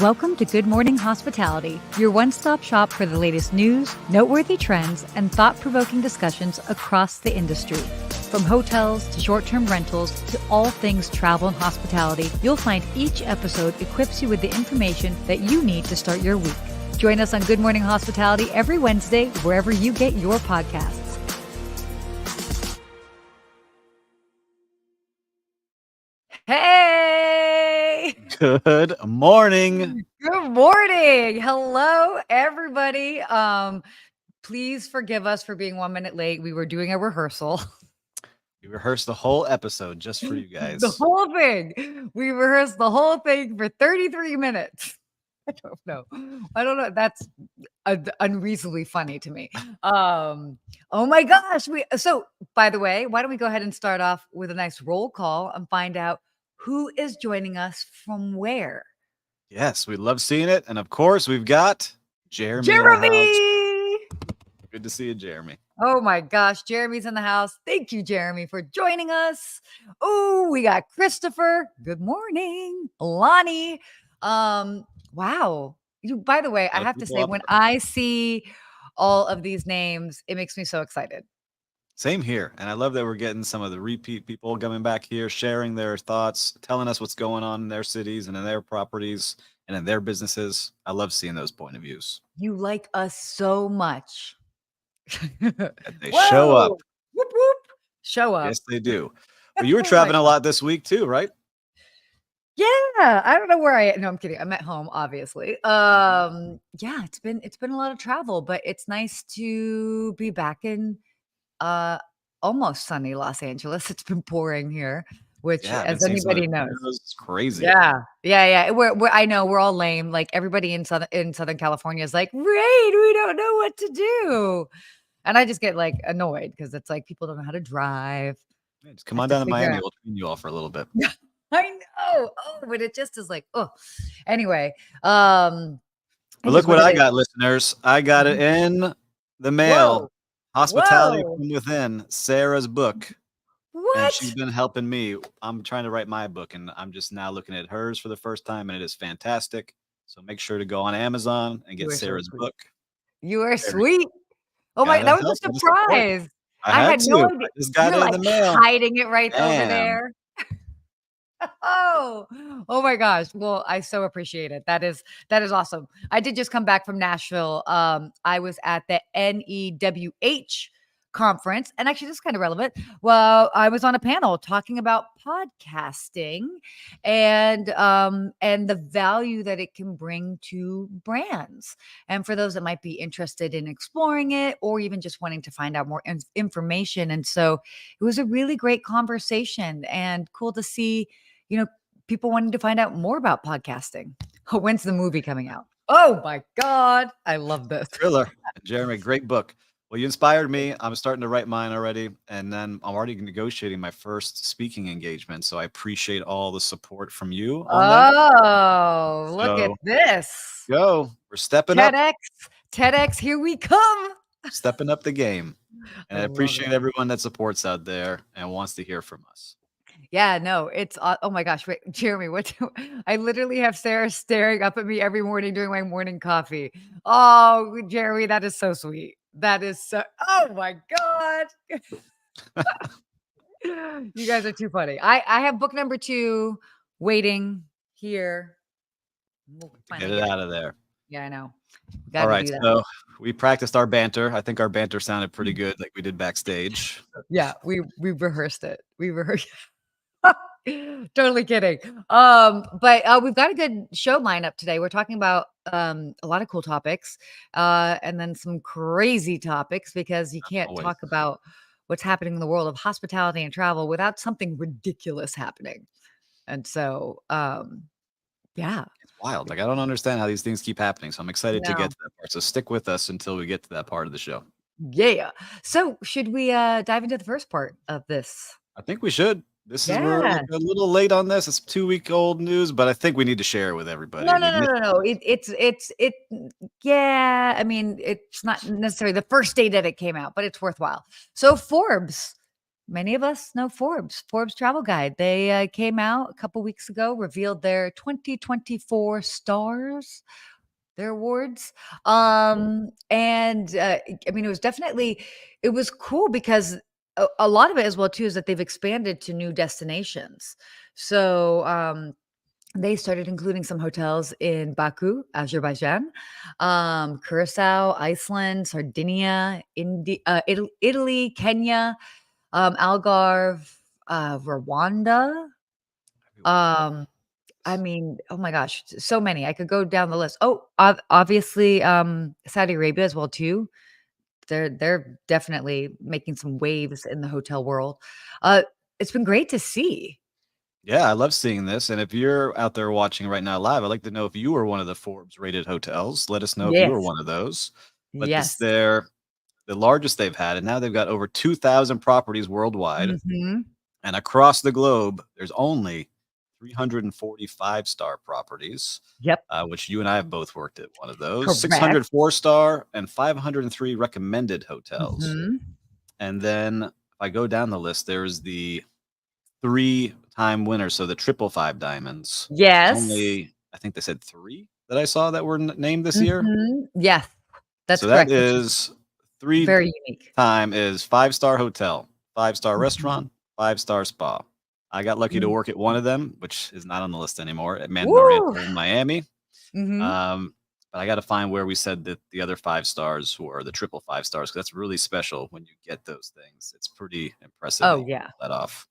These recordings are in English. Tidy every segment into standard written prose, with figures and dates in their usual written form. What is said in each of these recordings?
Welcome to Good Morning Hospitality, your one-stop shop for the latest news, noteworthy trends, and thought-provoking discussions across the industry. From hotels to short-term rentals to all things travel and hospitality, you'll find each episode equips you with the information that you need to start your week. Join us on Good Morning Hospitality every Wednesday, wherever you get your podcasts. Hey! Good morning. Good morning. Hello, everybody. Please forgive us for being 1 minute late. We were doing a rehearsal. We rehearsed the whole episode just for you guys. The whole thing. We rehearsed the whole thing for 33 minutes. I don't know. That's unreasonably funny to me. Oh my gosh. So by the way, why don't we go ahead and start off with a nice roll call and find out who is joining us from where? Yes, we love seeing it. And of course, we've got Jeremy. Jeremy! Good to see you, Jeremy. Oh my gosh, Jeremy's in the house. Thank you, Jeremy, for joining us. Oh, we got Christopher. Good morning. Lonnie. Wow. By the way, I have to say, when I see all of these names, it makes me so excited. Same here. And I love that we're getting some of the repeat people coming back here, sharing their thoughts, telling us what's going on in their cities and in their properties and in their businesses. I love seeing those point of views. You like us so much. They show up. Whoop, whoop. Show up. Yes, they do. But you were traveling a lot this week too, right? Yeah, I don't know where I am. No, I'm kidding. I'm at home, obviously. Yeah, it's been a lot of travel, but it's nice to be back in almost sunny Los Angeles. It's been pouring here, which, as anybody knows, it's crazy. Yeah. I know we're all lame. Like everybody in Southern California is like, rain. We don't know what to do, and I just get like annoyed because it's like people don't know how to drive. Yeah, just come on down to Miami. We'll train you all for a little bit. I know. Oh, but it just is like, oh. Anyway, but look what I got, listeners. I got it in the mail. Whoa. Hospitality from Within, Sarah's book. What? And she's been helping me. I'm trying to write my book, and I'm just now looking at hers for the first time, and it is fantastic. So make sure to go on Amazon and get Sarah's book. You are sweet. Oh my, that was a surprise. I had no idea. I just got it in the mail. Hiding it right over there. Oh my gosh. Well, I so appreciate it. That is awesome. I did just come back from Nashville. I was at the NEWH conference, and actually this is kind of relevant. Well, I was on a panel talking about podcasting and the value that it can bring to brands. And for those that might be interested in exploring it or even just wanting to find out more information. And so it was a really great conversation and cool to see, people wanting to find out more about podcasting. When's the movie coming out? Oh my God. I love this. Thriller. Jeremy, great book. Well, you inspired me. I'm starting to write mine already. And then I'm already negotiating my first speaking engagement. So I appreciate all the support from you on that. Look at this. Go. We're stepping up. TEDx, here we come. Stepping up the game. And I appreciate everyone that supports out there and wants to hear from us. Yeah, no, it's, oh my gosh, wait, Jeremy, I literally have Sarah staring up at me every morning during my morning coffee. Oh, Jeremy, that is so sweet. That is so, oh my God. You guys are too funny. I have book number 2 waiting here. We'll get it out of there. Yeah, I know. All right, so we practiced our banter. I think our banter sounded pretty good, like we did backstage. Yeah, we rehearsed it. Totally kidding. But we've got a good show lineup today. We're talking about a lot of cool topics, and then some crazy topics because you can't talk about what's happening in the world of hospitality and travel without something ridiculous happening. And so, yeah. It's wild. Like I don't understand how these things keep happening. So I'm excited to get to that part. So stick with us until we get to that part of the show. Yeah. So should we dive into the first part of this? I think we should. We're a little late on this. It's 2-week-old news, but I think we need to share it with everybody. No. Yeah. I mean, it's not necessarily the first day that it came out, but it's worthwhile. So Forbes Many of us know Forbes Travel Guide. They came out a couple weeks ago, revealed their 2024 stars, their awards. And I mean, it was cool because a lot of it as well too is that they've expanded to new destinations. So they started including some hotels in Baku, Azerbaijan, Curacao, Iceland, Sardinia, Italy, Kenya, Algarve, Rwanda. Um, I mean, oh my gosh, so many. I could go down the list. Oh, obviously, Saudi Arabia as well too. They're definitely making some waves in the hotel world. Uh, it's been great to see. Yeah, I love seeing this. And if you're out there watching right now live, I'd like to know if you were one of the Forbes rated hotels. Let us know if you were Yes, one of those. But this yes. they're the largest they've had, and now they've got over 2,000 properties worldwide. Mhm. And across the globe, there's only 345-star properties, Yep. which you and I have both worked at one of those, Correct. 604-star and 503 recommended hotels. Mhm. And then if I go down the list, there's the three-time winner, so the triple five diamonds. There's Yes. only, I think they said three that I saw that were named this year. Mhm. Yes, that's So that correct, which is is three very unique. time is five-star hotel, five-star Mhm. restaurant, five-star spa. I got lucky to work at one Mhm. of them, which is not on the list anymore, at Mandarin Woo! Oriental in Miami. Mhm. But I got to find where we said that the other 5 stars were the triple 5 stars, because that's really special when you get those things. It's pretty impressive that Oh, you yeah. pull that off.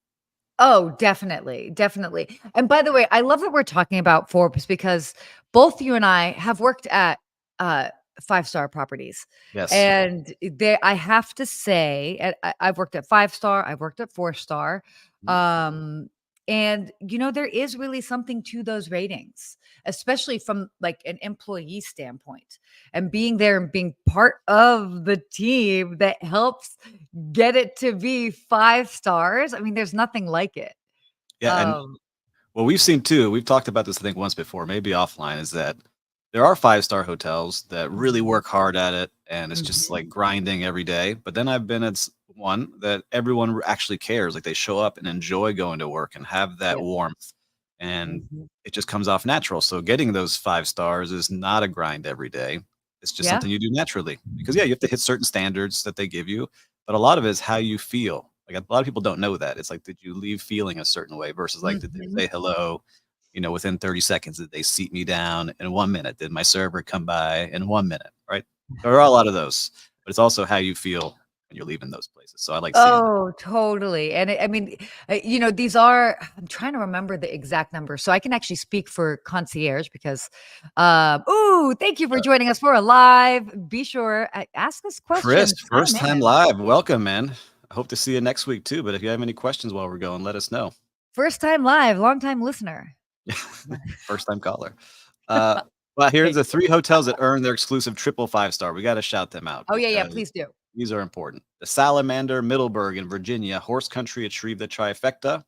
Oh, definitely, definitely. And by the way, I love that we're talking about Forbes because both you and I have worked at uh five-star properties. Yes. And I have to say, I've worked at 5-star, I've worked at 4-star. Mhm. Um and there is really something to those ratings, especially from like an employee standpoint. And being there and being part of the team that helps get it to be 5 stars. I mean, there's nothing like it. Yeah, and Um, what we've seen too, we've talked about this I think once before, maybe offline, is that there are 5-star hotels that really mhm, work hard at it and it's just mhm, like grinding every day. But then I've been at one that everyone actually cares. Like they show up and enjoy going to work and have that yep, warmth, and mhm, it just comes off natural. So getting those 5 stars is not a grind every day. It's just yeah, something you do naturally, because yeah, you have to hit certain standards that they give you, but a lot of it is how you feel. Like a lot of people don't know that. It's like, did you leave feeling a certain way versus like, did they mhm. say hello? Within 30 seconds, did they seat me down in 1 minute? Did my server come by in 1 minute? Right. There are a lot of those, but it's also how you feel when you're leaving those places. So I like seeing that. Oh, totally. And I mean, these are, I'm trying to remember the exact number. So I can actually speak for concierge because, thank you for Uh, joining us for a live. Be sure, ask us Chris, questions, chime first time in. live. Welcome, man. I hope to see you next week too. But if you have any questions while we're going, let us know. First time live, long time listener. First time caller. Uh, well, here's Okay. the 3 hotels that earned their exclusive triple 5 star. We got to shout them out Oh, yeah, yeah, because please do. these are important. The Salamander, Middleburg in Virginia, Horse Country achieved the trifecta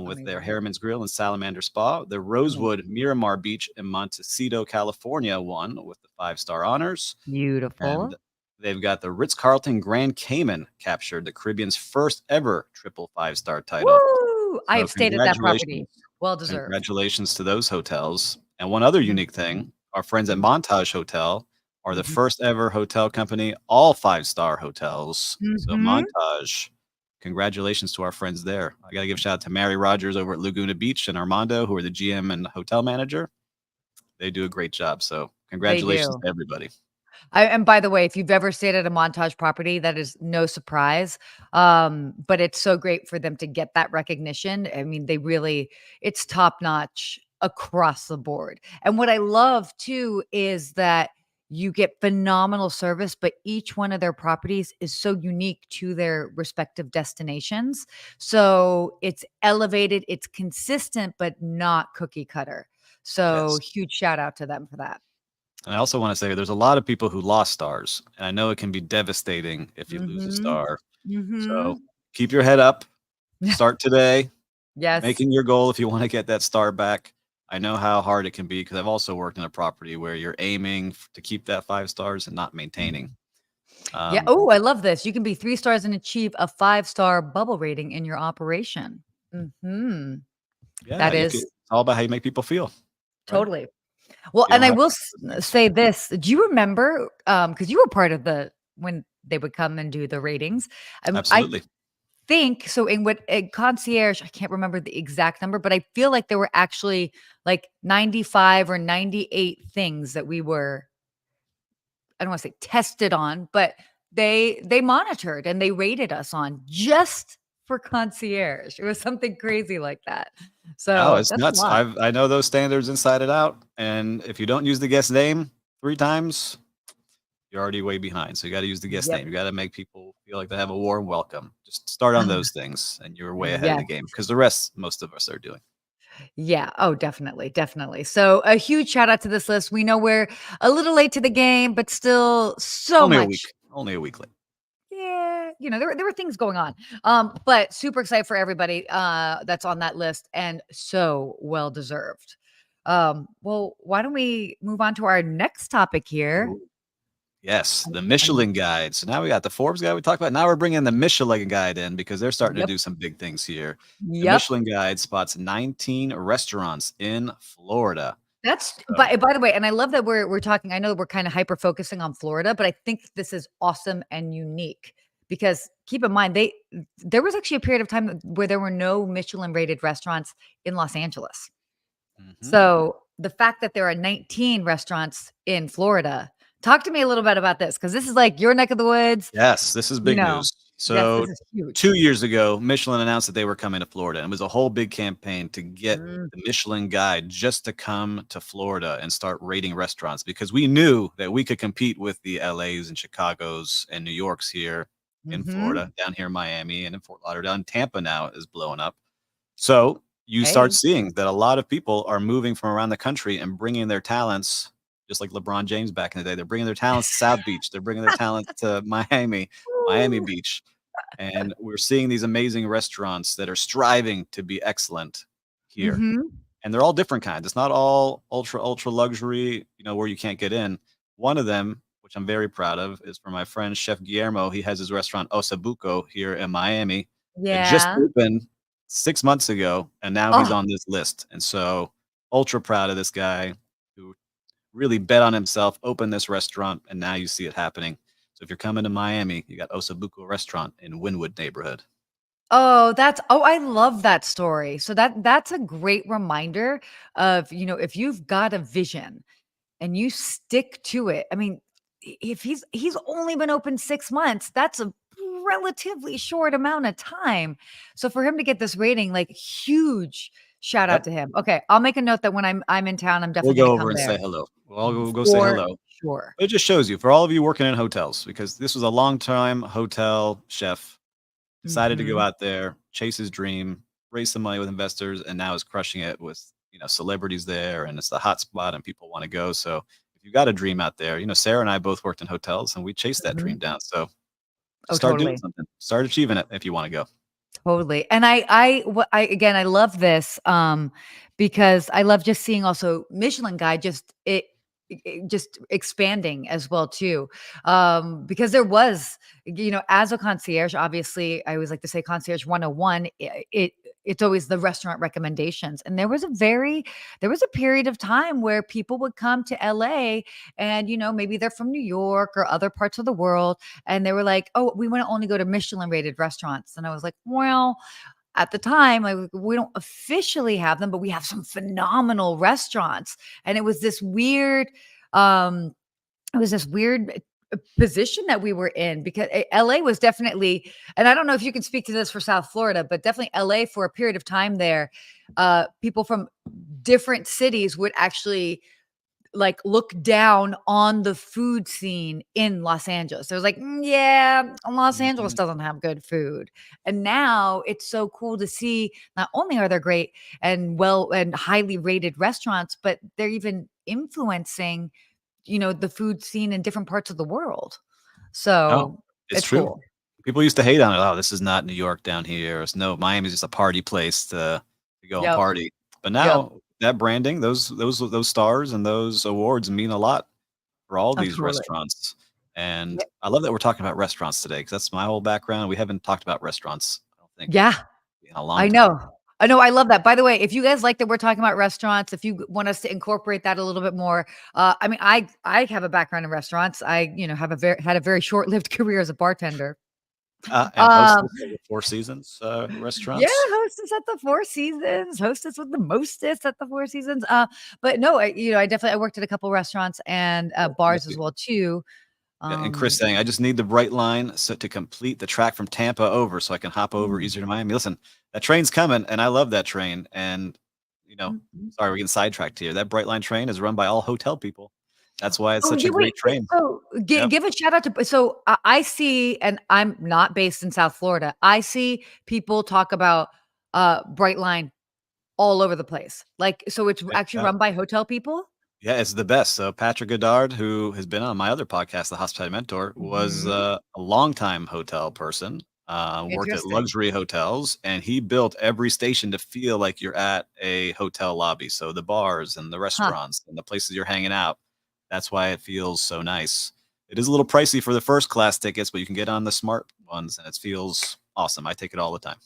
with their Amazing. Harriman's Grill and Salamander Spa. The Amazing. Rosewood Miramar Beach in Montecito, California won with the 5 star honors. And Beautiful. they've got the Ritz-Carlton Grand Cayman captured the Caribbean's first ever triple 5 star title. Woo! I So have stayed at that property. congratulations. Well deserved. Congratulations to those hotels. And one other unique Mhm, thing, our friends at mhm, Montage Hotel are the mhm, first ever hotel company, all 5 star hotels. So mhm. Montage, congratulations to our friends there. I got to give a shout out to Mary Rogers over at Laguna Beach and Armando, who are the GM and hotel manager. They do a great job. So They congratulations do. to everybody. And by the way, if you've ever stayed at a Montage property, that is no surprise. But it's so great for them to get that recognition. I mean, it's top notch across the board. And what I love too is that you get phenomenal service, but each one of their properties is so unique to their respective destinations. So it's elevated, it's consistent, but not cookie cutter. So Yes. huge shout out to them for that. And I also want to say there's a lot of people who lost stars. And I know it can be devastating if you lose a Mhm. star. So Mhm. keep your head up. Start today. Yes. Making your goal if you want to get that star back. I know how hard it can be because I've also worked in a property where you're aiming to keep that 5 stars and not maintaining. Yeah. Um, Oh, I love this. You can be 3 stars and achieve a 5-star bubble rating in your operation. Mhm. yeah, That you could, is it's all about how you make people feel, right? totally. Well, You and don't I have will those things. say this. Do you remember, because you were part of the when they would come and do the ratings, I Absolutely. think so in what concierge, I can't remember the exact number, but I feel like there were actually like 95 or 98 things that we were, I don't want to say tested on, but they monitored and they rated us on just for concierge. It was something crazy like that. No, So it's that's a nuts. lot. I know those standards inside and out, and if you don't use the guest name 3 times, you're already way behind. So you gotta use the guest Yep. name. You gotta make people feel like they have a warm welcome. Just start on those things, and you're way ahead of Yes. the game because the rest, most of us are doing. Yeah. Oh, definitely. Definitely. So a huge shout out to this list. We know we're a little late to the game, but still so Only a week. much. Only a week late. Yeah, there were things going on. But super excited for everybody that's on that list and so well deserved. Well, why don't we move on to our next topic here? Ooh. Yes, Um, the um, Michelin guide. So now we got the Forbes guide we talked about. Now we're bringing the Michelin guide in because they're starting to Yep. do some big things here. The Yep. Michelin guide spots 19 restaurants in Florida. That's So by the way, and I love that we're talking. I know we're kind of hyper focusing on Florida, but I think this is awesome and unique because keep in mind there was actually a period of time where there were no Michelin rated restaurants in Los Angeles. mhm. So the fact that there are 19 restaurants in Florida, talk to me a little bit about this because this is like your neck of the woods. Yes, this is You big know, news. yes, So this is huge. 2 years ago, Michelin announced that they were coming to Florida, and it was a whole big campaign to get Mm, the Michelin guide just to come to Florida and start rating restaurants because we knew that we could compete with the LAs and Chicago's and New York's here in mhm. Florida, down here in Miami and in Fort Lauderdale, and Tampa now is blowing up. So you start Hey. seeing that a lot of people are moving from around the country and bringing their talents, just like LeBron James back in the day. They're bringing their talents to South Beach. They're bringing their talents to Miami Beach. And we're seeing these amazing restaurants that are striving to be excellent here. Mhm. And they're all different kinds. It's not all ultra luxury, where you can't get in. One of them, which I'm very proud of, is for my friend Chef Guillermo. He has his restaurant Osabuco here in Miami. It just Yeah. opened 6 months ago, and now he's Oh, on this list. And so ultra proud of this guy who really bet on himself, opened this restaurant, and now you see it happening. So if you're coming to Miami, you got Osabuco Restaurant in Wynwood neighborhood. I love that story. So that's a great reminder of, if you've got a vision and you stick to it. I mean, if he's only been open 6 months, that's a relatively short amount of time. So for him to get this rating, like huge shout out Yep. to him. Okay, I'll make a note that when I'm in town, I'm We'll definitely go gonna over come and say there hello. We'll all go say for hello. sure. But it just shows you, for all of you working in hotels, because this was a long-time hotel chef, decided to go Mhm. out there, chase his dream, raise some money with investors, and now is crushing it with, celebrities there, and it's the hot spot and people wanna go. So if you've got a dream out there, Sarah and I both worked in hotels and we chased that dream Mhm. down. So Oh, just start doing totally. something. Start achieving it if you wanna go. Totally. And I again, I love this, because I love just seeing also Michelin Guy just expanding as well too. Because there was, as a concierge, obviously, I always like to say concierge 101, it's always the restaurant recommendations. And there was a period of time where people would come to LA and, maybe they're from New York or other parts of the world and they were like, "Oh, we want to only go to Michelin rated restaurants." And I was like, "Well, at the time, like we don't officially have them, but we have some phenomenal restaurants." And um, it was this weird position that we were in because LA was definitely, and I don't know if you can speak to this for South Florida, but definitely LA for a period of time there, people from different cities would actually like look down on the food scene in Los Angeles. It was like, yeah, Los Angeles Mhm. doesn't have good food. And now it's so cool to see not only are there great and well and highly rated restaurants, but they're even influencing, the food scene in different parts of the world. No, So it's it's true. cool. People used to hate on it. "Oh, this is not New York down here." It's, "No, Miami's just a party place to go and Yep. party." But Yep. now that branding, those stars and those awards mean a lot for all Oh, these totally. restaurants. And Yeah. I love that we're talking about restaurants today because that's my whole background. We haven't talked about restaurants, I don't think, Yeah, in a long I time. know. I know, I love that. By the way, if you guys like that we're talking about restaurants, if you want us to incorporate that a little bit more, I mean, I have a background in restaurants. I, have had a very short-lived career as a bartender. And Um, hostess at the Four Seasons yeah, restaurants. hostess at the Four Seasons, hostess with the mostest at the Four Seasons. But no, I definitely I worked at a couple restaurants and Me bars as too. well too. Yeah, and Chris Um, saying, I just need the bright line so to complete the track from Tampa over so I can hop over mm, easier to Miami. Listen, that train's coming, and I love that train. And, mm, mm. sorry, we're getting sidetracked here. That Bright Line train is run by all hotel people. That's why it's Oh, such a yeah, great wait, train. so Yep. give a shout out to so I see, and I'm not based in South Florida. I see people talk about Brightline all over the place. Like, so it's actually Yeah. run by hotel people? Yeah, it's the best. So Patrick Goddard, who has been on my other podcast, The Hospitality Mentor, was Mhm. a longtime hotel person, worked at Interesting. luxury hotels, and he built every station to feel like you're at a hotel lobby. So the bars and the Huh. restaurants and the places you're hanging out. That's why it feels so nice. It is a little pricey for the first class tickets, but you can get on the smart ones and it feels awesome. I take it all the time.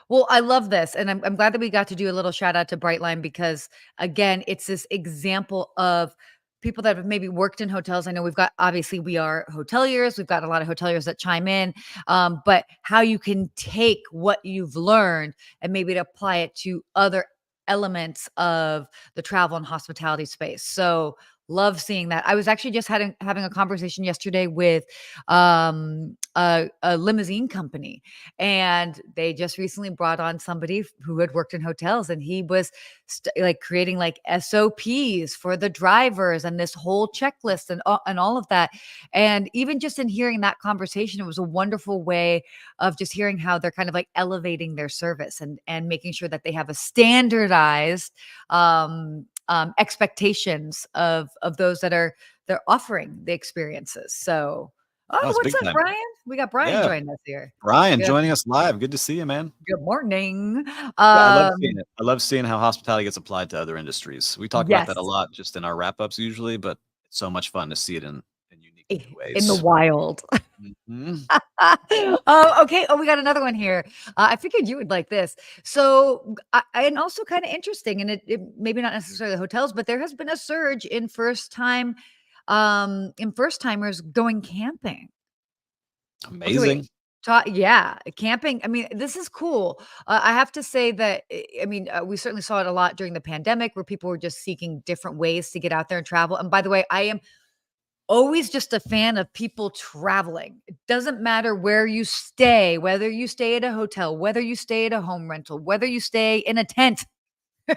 Well, I love this, and I'm glad that we got to do a little shout out to Brightline because, again, it's this example of people that have maybe worked in hotels. I know we've got obviously we are hoteliers. We've got a lot of hoteliers that chime in, but how you can take what you've learned and maybe to apply it to other elements of the travel and hospitality space. So love seeing that. I was actually just having a conversation yesterday with a limousine company, and they just recently brought on somebody who had worked in hotels, and he was like creating like SOPs for the drivers and this whole checklist and all of that. And even just in hearing that conversation, it was a wonderful way of just hearing how they're kind of like elevating their service and making sure that they have a standardized expectations of those that are they're offering the experiences. So, Oh, oh, it's what's big up, time. Brian? We got Brian Yeah. joining us here. Brian Good, joining us live. Good to see you, man. good morning. Yeah, I love seeing Um, it. I love seeing how hospitality gets applied to other industries. We talk about that a yes, lot just in our wrap-ups usually, but it's so much fun to see it in unique new in the ways. wild. Mhm. Okay. Oh, we got another one here. I figured you would like this. So, and also kind of interesting, and it maybe not necessarily hotels, but there has been a surge in first timers going camping. Okay, wait. Amazing. Yeah, camping. I mean, this is cool. I have to say that I mean, we certainly saw it a lot during the pandemic, where people were just seeking different ways to get out there and travel. And by the way, I am always just a fan of people traveling. It doesn't matter where you stay, whether you stay at a hotel, whether you stay at a home rental, whether you stay in a tent.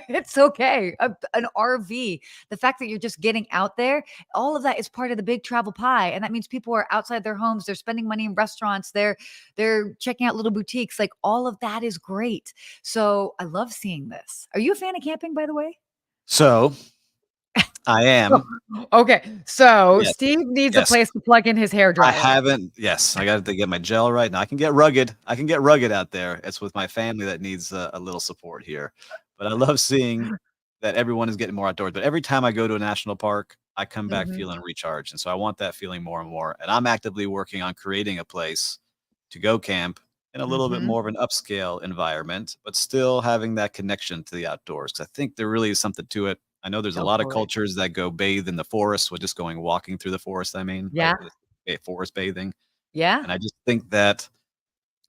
It's okay. An RV. The fact that you're just getting out there, all of that is part of the big travel pie, and that means people are outside their homes, they're spending money in restaurants, they're checking out little boutiques, like, all of that is great. So, I love seeing this. Are you a fan of camping, by the way? So, I am. Okay, so Yes. Steve needs a Yes. place to plug in his hair I dryer. haven't yes, I got to get my gel right now. I can get rugged. I can get rugged out there. It's with my family that needs a little support here. But I love seeing that everyone is getting more outdoors. But every time I go to a national park, I come back Mhm, feeling recharged. And so I want that feeling more and more. And I'm actively working on creating a place to go camp in a little bit mhm. more of an upscale environment, but still having that connection to the outdoors. 'Cause I think there really is something to it. I know there's a lot of Totally. cultures that go bathe in the forest with just going walking through the forest, I mean, right? Yeah, Forest bathing. yeah. And I just think that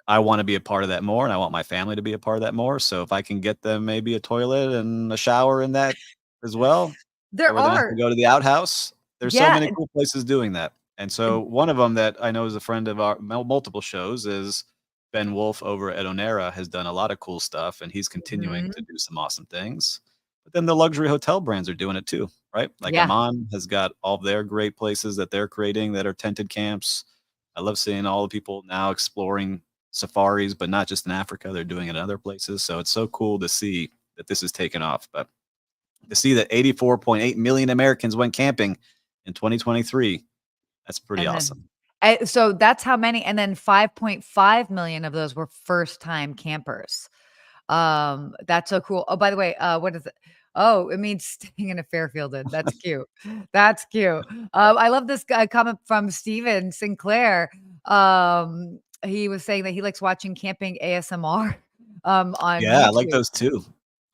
I wanna be a part of that more, and I want my family to be a part of that more, so if I can get them maybe a toilet and a shower in that as well, that There way they don't have to are. go to the outhouse. There's so Yeah, many cool places doing that, and so one of them that I know is a friend of our multiple shows is Ben Wolf over at Onera has done a lot of cool stuff, and he's continuing to mhm. do some awesome things. But then the luxury hotel brands are doing it too, right? Like Yeah. Aman has got all their great places that they're creating that are tented camps. I love seeing all the people now exploring safaris, but not just in Africa. They're doing it in other places. So it's so cool to see that this is taken off. But to see that 84.8 million Americans went camping in 2023, that's pretty And then awesome. so that's how many, and then 5.5 million of those were first time campers. That's so cool. Oh, by the way, what is it? Oh, it means staying in a Fairfielded. That's cute. That's cute. I love this guy comment from Steven Sinclair. He was saying that he likes watching camping ASMR on Yeah, I like YouTube. those too.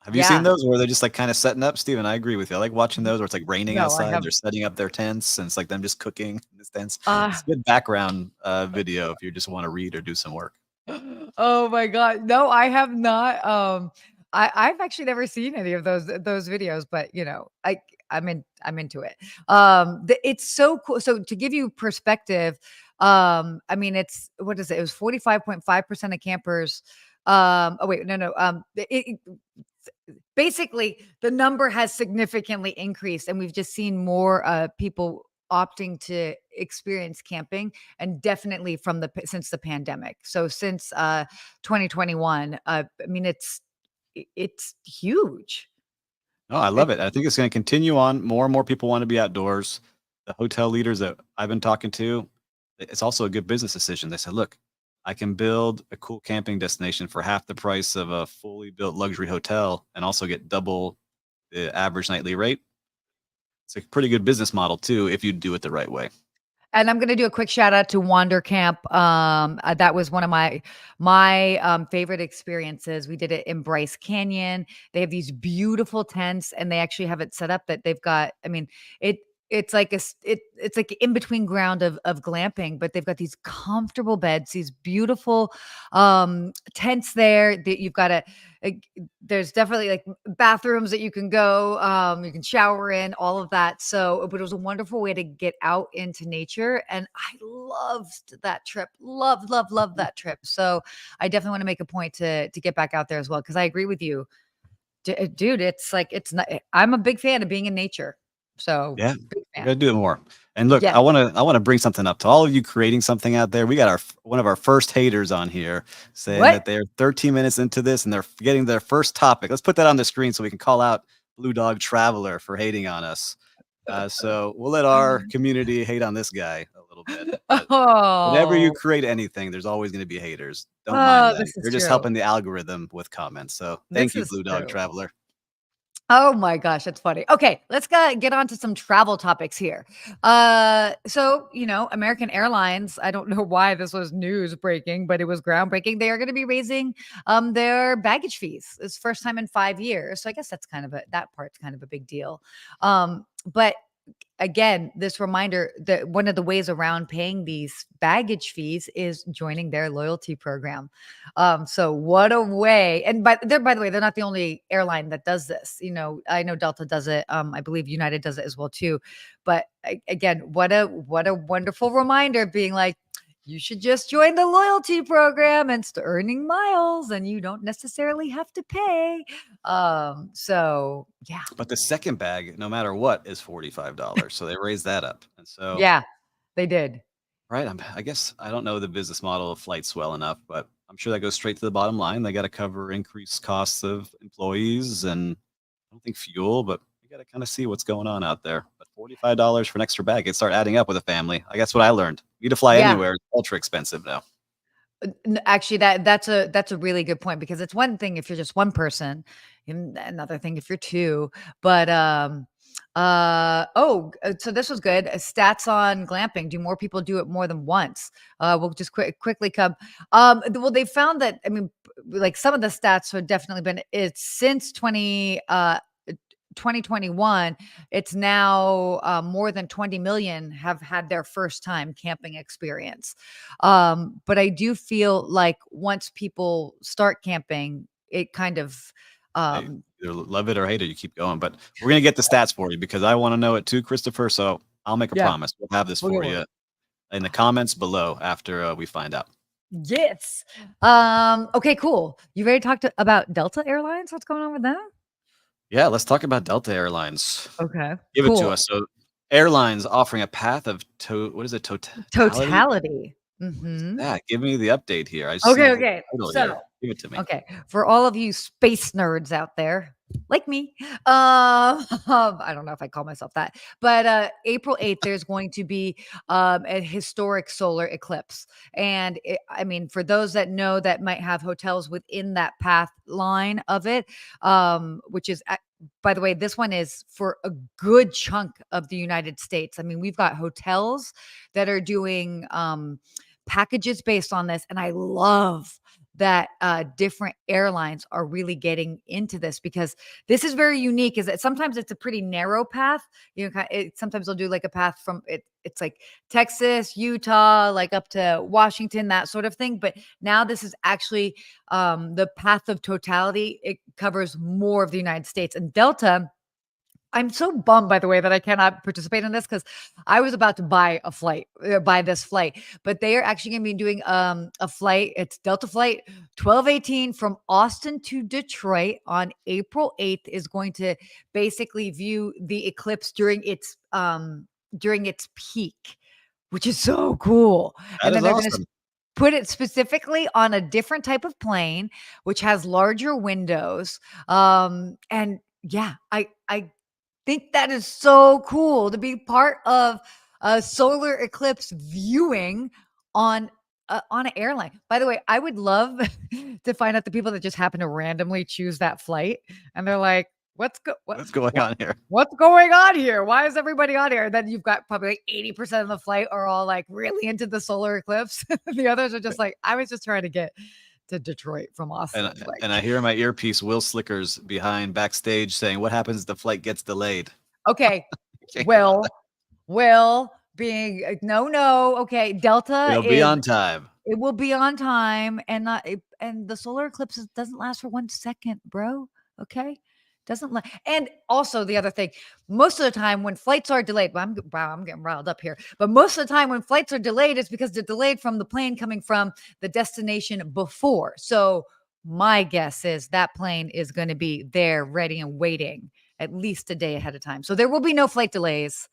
Have you seen Yeah. those where they're just, like, kinda setting up? Steven, I agree with you. I like watching those where it's, like, raining No, I outside, have they're setting up their tents, and it's, like, them just cooking in this tents. uh It's a good background, video if you just wanna read or do some work. oh my god. No, I have not. I've actually never seen any of those videos, but I'm into it. It's so cool. So to give you perspective, I mean it's what is it? It was 45.5% of campers. Oh wait, no, no. Basically the number has significantly increased and we've just seen more people opting to experience camping and definitely from since the pandemic. So since 2021, I mean it's huge. Oh, I It, love it. I think it's gonna continue on. More and more people wanna be outdoors. The hotel leaders that I've been talking to, it's also a good business decision. They said, "Look, I can build a cool camping destination for half the price of a fully built luxury hotel and also get double the average nightly rate." It's a pretty good business model too if you do it the right way. And I'm gonna do a quick shout out to Wander Camp. That was one of my favorite experiences. We did it in Bryce Canyon. They have these beautiful tents, and they actually have it set up that they've got. I mean, it it's like it's like in between ground of glamping, but they've got these comfortable beds, these beautiful tents there. That you've got a there's definitely like bathrooms that you can go, you can shower in, all of that. So, but it was a wonderful way to get out into nature. And I loved that trip. Love, love, love that trip. So I definitely want to make a point to get back out there as well. Cause I agree with you. Dude, it's like it's not I'm a big fan of being in nature. So Yeah, big we're fan. gonna do it more. And look, Yes. I wanna bring something up to all of you creating something out there. We got one of our first haters on here saying What? that they're 13 minutes into this and they're getting their first topic. Let's put that on the screen so we can call out Blue Dog Traveler for hating on us. So we'll let our community hate on this guy a little bit. But whenever you Oh, create anything, there's always gonna be haters. Don't mind oh, them. this is You're just true. helping the algorithm with comments. So thank This you, is Blue Dog true. Traveler. Oh my gosh, that's funny. Okay, let's get on to some travel topics here. So American Airlines. I don't know why this was news breaking, but it was groundbreaking. They are going to be raising their baggage fees. It's first time in 5 years, so I guess that part's kind of a big deal. But again, this reminder that one of the ways around paying these baggage fees is joining their loyalty program. So what a way. And by the way, they're not the only airline that does this. I know Delta does it. I believe United does it as well too. But again, what a wonderful reminder being like, you should just join the loyalty program and start earning miles and you don't necessarily have to pay. So yeah. But the second bag, no matter what, is $45. So they raised that up. And so Yeah, they did. right. I guess I don't know the business model of flights well enough, but I'm sure that goes straight to the bottom line. They got to cover increased costs of employees and I don't think fuel, but you got to kind of see what's going on out there. But $45 for an extra bag, it start adding up with a family. I guess what I learned. You to fly Yeah. anywhere, it's ultra expensive now. Actually, that's a really good point because it's one thing if you're just one person, and another thing if you're two. But so this was good. Stats on glamping. Do more people do it more than once? We'll just quickly come. Well, they found that I mean, like some of the stats have definitely been it's since 2021, it's now more than 20 million have had their first time camping experience. But I do feel like once people start camping, it kind of, Hey, um, either love it or hate it, you keep going. But we're gonna get the stats for you because I want to know it too, Christopher. So I'll make a yeah, promise. We'll have this we'll get for one. you in the comments below after we find out. Yes. Okay, cool. You ready to talk about Delta Airlines? What's going on with them? Yeah, let's talk about Delta Airlines. Okay, Give it to cool. us. So, airlines offering a path of what is it? Totality? Totality. What is Hmm. that? Give me the update here. I see Okay, the okay. title So here. Give it to me. okay, for all of you space nerds out there, like me, I don't know if I call myself that, but April 8th, there's going to be a historic solar eclipse. And I mean, for those that know that might have hotels within that path line of it, which is by the way, this one is for a good chunk of the United States. I mean, we've got hotels that are doing packages based on this, and I love that different airlines are really getting into this because this is very unique. Is that sometimes it's a pretty narrow path. You know, sometimes they'll do like a path from it. It's like Texas, Utah, like up to Washington, that sort of thing. But now this is actually the path of totality. It covers more of the United States. And Delta, I'm so bummed, by the way, that I cannot participate in this because I was about to buy this flight, but they are actually going to be doing a flight. It's Delta flight 1218 from Austin to Detroit on April 8th is going to basically view the eclipse during its peak, which is so cool. That And then is they're going to awesome. put it specifically on a different type of plane, which has larger windows. And yeah, I think that is so cool to be part of a solar eclipse viewing on an airline. By the way, I would love to find out the people that just happen to randomly choose that flight, and they're like, What's going on here? what's going on here? Why is everybody on here?" And then you've got probably like 80% of the flight are all like really into the solar eclipse. The others are just like, I was just trying to get to Detroit from Austin. Like, And I hear in my earpiece Will Slickers behind backstage saying, "What happens if the flight gets delayed?" okay, Can't get on Will, Will being no. Okay, there. Delta It'll be is on time. it will be on time, and not and the solar eclipse doesn't last for 1 second, bro. Okay, doesn't and also the other thing, most of the time when flights are delayed, wow, I'm getting riled up here. But most of the time when flights are delayed, it's because they're delayed from the plane coming from the destination before. So my guess is that plane is going to be there, ready and waiting at least a day ahead of time. So there will be no flight delays.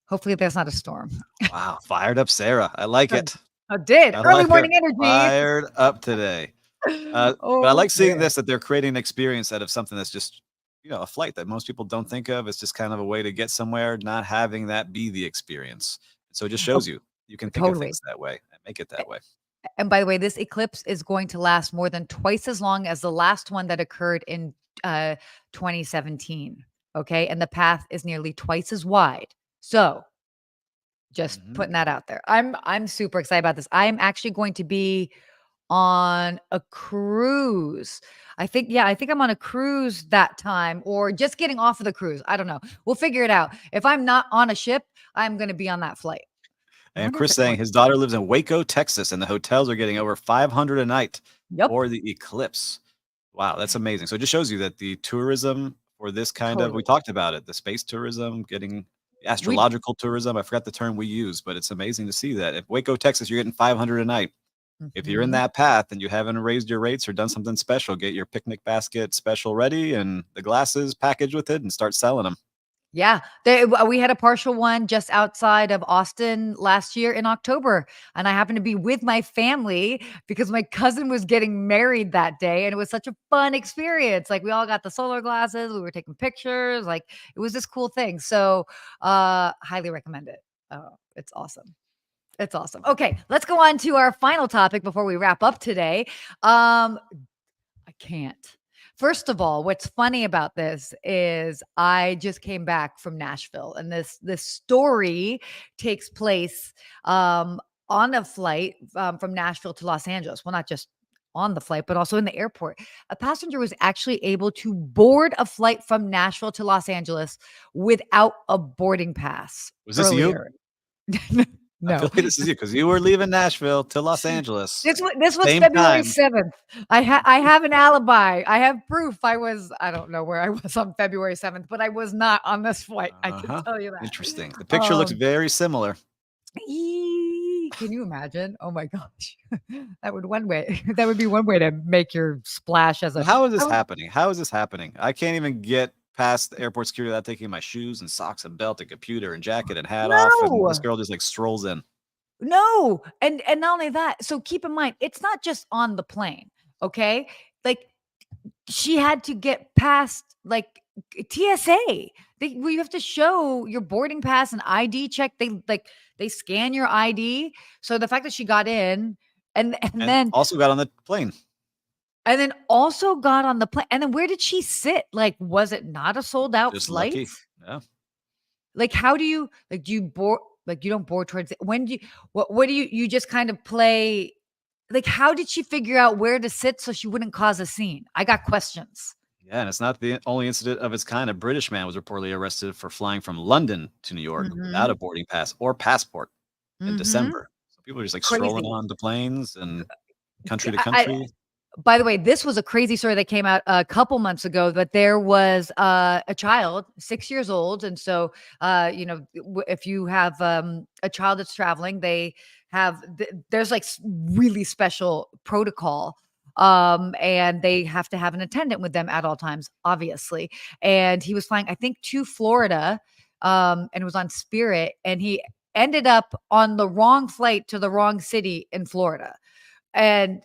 Hopefully, there's not a storm. Wow, fired up Sarah. I like I it. I did. I Early like her. morning energy. Fired up today. But I Oh, like seeing man. this, that they're creating an experience out of something that's just, a flight that most people don't think of. It's just kind of a way to get somewhere, not having that be the experience. So it just Oh, shows you can think of totally. things that way and make it that way. And by the way, this eclipse is going to last more than twice as long as the last one that occurred in 2017. Okay. And the path is nearly twice as wide. So just Mhm. putting that out there. I'm super excited about this. I'm actually going to be on a cruise. I think I'm on a cruise that time or just getting off of the cruise. I don't know. We'll figure it out. If I'm not on a ship, I'm going to be on that flight. I And wonder if Chris they're saying going. his daughter lives in Waco, Texas, and the hotels are getting over 500 a night Yep, for the eclipse. Wow, that's amazing. So it just shows you that the tourism for this kind of, we totally. talked about it, the space tourism, getting We astrological tourism. I forgot the term we use, but it's amazing to see that. If Waco, Texas, you're getting 500 a night. If you're in Mhm. that path and you haven't raised your rates or done something special, get your picnic basket special ready and the glasses packaged with it and start selling them. Yeah, we had a partial one just outside of Austin last year in October, and I happened to be with my family because my cousin was getting married that day, and it was such a fun experience. Like we all got the solar glasses, we were taking pictures, like it was this cool thing. So, highly recommend it. It's awesome. It's awesome. Okay, let's go on to our final topic before we wrap up today. I can't. First of all, what's funny about this is I just came back from Nashville, and this story takes place on a flight from Nashville to Los Angeles. Well, not just on the flight, but also in the airport. A passenger was actually able to board a flight from Nashville to Los Angeles without a boarding pass Was this you? earlier. I feel No, like this is you because you were leaving Nashville to Los Angeles. this was Same February time. 7th. I have an alibi. I have proof. I don't know where I was on February 7th, but I was not on this flight. I can Uh-huh. tell you Interesting. The that. picture looks very similar. Can you imagine? Oh my gosh. That would one way that would be one way to make your splash as So a how is this I would happening? How is this happening? I can't even get past the airport security without taking my shoes and socks and belt and computer and jacket and hat off, and this no. girl just like strolls in. No. And not only that, so keep in mind, it's not just on the plane, okay? Like she had to get past like TSA. You have to show your boarding pass and ID check. They scan your ID. So the fact that she got in and And then also got on the plane. And then also got on the plane. And then where did she sit? Like, was it not a sold out Just flight? lucky. Yeah. Like, how do you like, do you board like, you don't board towards it when do you what do you just kind of play like, how did she figure out where to sit so she wouldn't cause a scene? I got questions. Yeah, and it's not the only incident of its kind. A British man was reportedly arrested for flying from London to New York without Mhm, a boarding pass or passport in mhm. December. So people are just like strolling Crazy. on the planes and country to I country. By the way, this was a crazy story that came out a couple months ago, but there was, a child, 6 years old, and so, if you have, a child that's traveling, they have there's, like, really special protocol, and they have to have an attendant with them at all times, obviously, and he was flying, I think, to Florida, and it was on Spirit, and he ended up on the wrong flight to the wrong city in Florida, and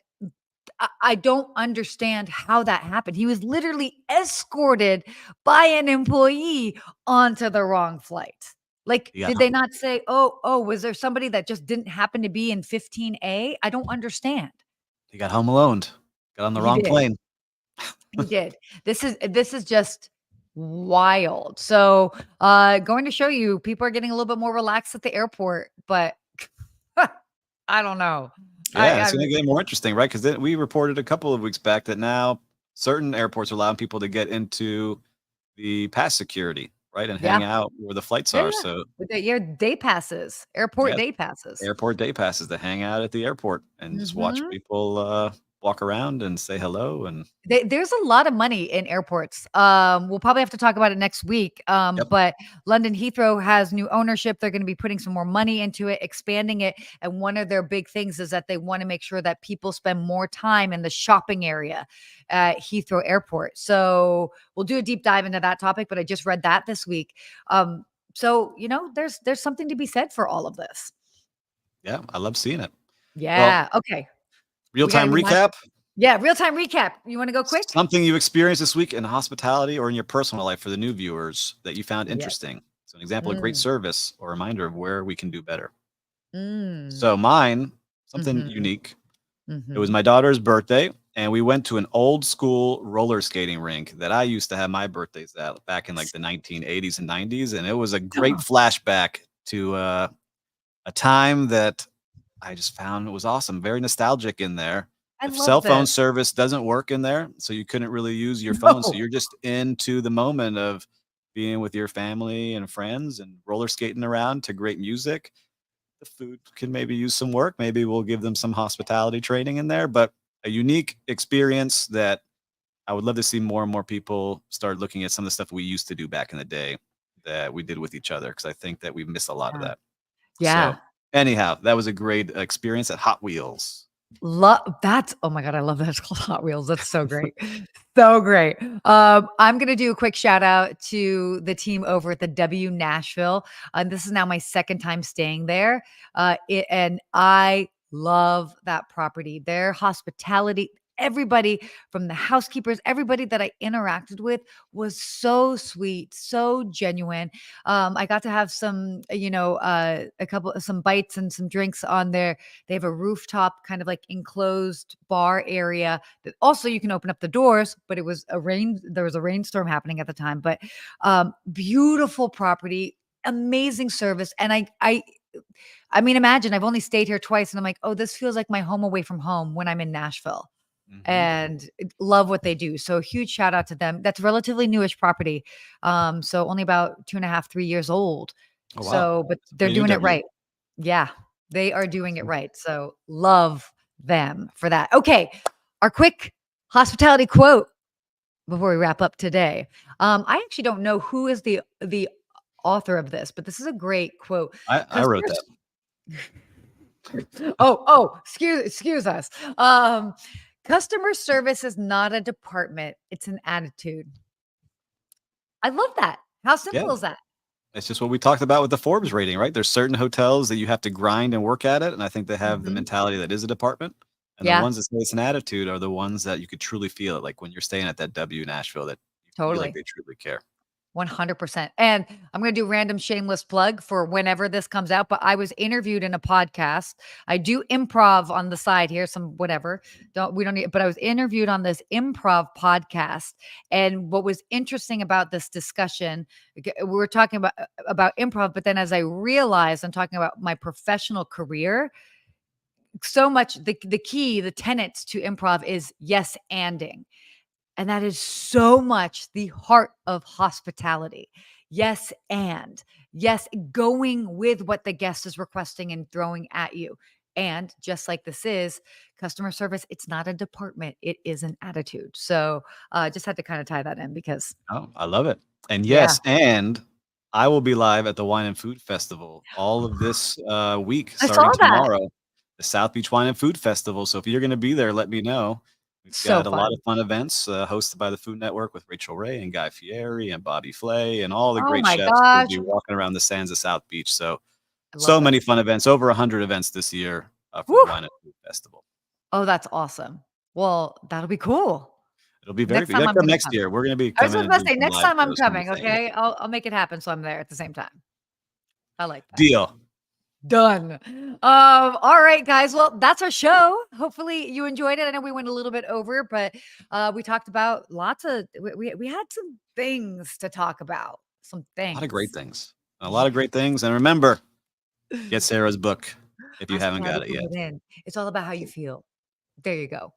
I don't understand how that happened. He was literally escorted by an employee onto the wrong flight. Like, He got did they not say, "Oh, was there somebody that just didn't happen to be in 15A?" I don't understand. he got home alone. Got on the He wrong did. plane. He did. This is just wild. So, going to show you people are getting a little bit more relaxed at the airport, but I don't know. Yeah, I it's gonna get more interesting, right? Because then we reported a couple of weeks back that now certain airports are allowing people to get into the pass security, right, and hang yeah. out where the flights Yeah, are. yeah. So With the your day passes, airport yeah, day passes. airport day passes to hang out at the airport and just watch Mhm. people walk around and say hello. And There's a lot of money in airports. We'll probably have to talk about it next week. yep, But London Heathrow has new ownership. They're going to be putting some more money into it, expanding it. And one of their big things is that they want to make sure that people spend more time in the shopping area at Heathrow Airport. So we'll do a deep dive into that topic. But I just read that this week. So there's something to be said for all of this. yeah, I love seeing it. Well, Yeah. Okay. real We got to time remind. recap. Yeah, real time recap. You wanna go quick? Something you experienced this week in hospitality or in your personal life for the new viewers that you found Yeah. interesting. So, an example of great Mm, service or reminder of where we can do better. mm. So, mine, something Mhm, unique. It was mhm. my daughter's birthday, and we went to an old school roller skating rink that I used to have my birthdays at back in like the 1980s and 90s. And it was a great Stop. flashback to a time that I just found was awesome, very nostalgic in there. I The love cell phone this. service doesn't work in there, so you couldn't really use your phone, so No. you're just into the moment of being with your family and friends and roller skating around to great music. The food can maybe use some work, maybe we'll give them some hospitality training in there, but a unique experience that I would love to see more and more people start looking at some of the stuff we used to do back in the day that we did with each other, because I think that we miss a lot of Yeah. that. So, Yeah. anyhow, that was a great experience at Hot Wheels. That's oh my god, I love that it's called Hot Wheels. That's so great. So great. I'm gonna do a quick shout out to the team over at the W Nashville. This is now my second time staying there. And I love that property. Their hospitality, everybody from the housekeepers, everybody that I interacted with was so sweet, so genuine. I got to have some, some bites and some drinks on there. They have a rooftop kind of like enclosed bar area that also you can open up the doors, but there was a rainstorm happening at the time, but beautiful property, amazing service. And I mean, imagine I've only stayed here twice and I'm like, oh, this feels like my home away from home when I'm in Nashville Mhm. and love what they do. So huge shout out to them. That's relatively newish property. So only about 2.5, 3 years old. Oh, wow. So, but It's a they're pretty new doing it W. right. Yeah, they are doing it Awesome. right. So love them for that. Okay. Our quick hospitality quote before we wrap up today. I actually don't know who is the author of this, but this is a great quote. I wrote that. Customers oh, excuse us. Customer service is not a department, it's an attitude. I love that. How Yeah. simple is that? It's just what we talked about with the Forbes rating, right? There's certain hotels that you have to grind and work at it, and I think they have the Mhm. mentality that is a department, and the Yeah, ones that say it's an attitude are the ones that you could truly feel it, like when you're staying at that W Nashville that you feel like totally. they truly care. 100%. And I'm going to do random shameless plug for whenever this comes out, but I was interviewed in a podcast. I do improv on the side here, some whatever. We don't need, but I was interviewed on this improv podcast. And what was interesting about this discussion, we were talking about improv, but then as I realized I'm talking about my professional career, so much the key, the tenets to improv is yes anding. And that is so much the heart of hospitality. Yes, and yes, going with what the guest is requesting and throwing at you. And just like this is customer service, it's not a department, it is an attitude. So just had to kind of tie that in because, Oh, I love it. And yeah, yes, and I will be live at the Wine and Food Festival all of this week, I saw starting that. tomorrow, the South Beach Wine and Food Festival. So if you're going to be there, let me know. We've So got a lot fun. of fun events hosted by the Food Network with Rachel Ray and Guy Fieri and Bobby Flay and all the Oh great my chefs who will gosh. be walking around the sands of South Beach. So, I love so it. many fun events, over 100 events this year for the Woo! Wine and Food Festival. Oh, that's awesome. Well, that'll be cool. It'll be very Next good. You time got I'm to come gonna next come. year. We're going to be I was coming just and about to doing say some next live time I'm shows from the coming, thing. okay? I'll make it happen so I'm there at the same time. I like that. Deal. Done. All right, guys. Well, that's our show. Hopefully you enjoyed it. I know we went a little bit over, but we talked about lots of we had some things to talk about. Some A lot of great things. things. A lot Yeah. of great things. And remember, get Sarah's book if you I haven't started got it putting yet. it in. It's all about how you feel. There you go.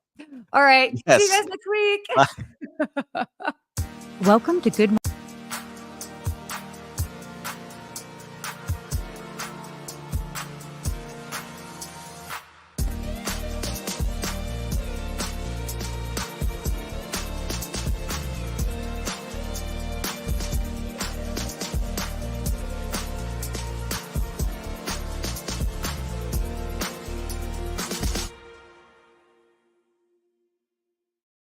All right. See you Yes. guys next week. Bye. Welcome to Good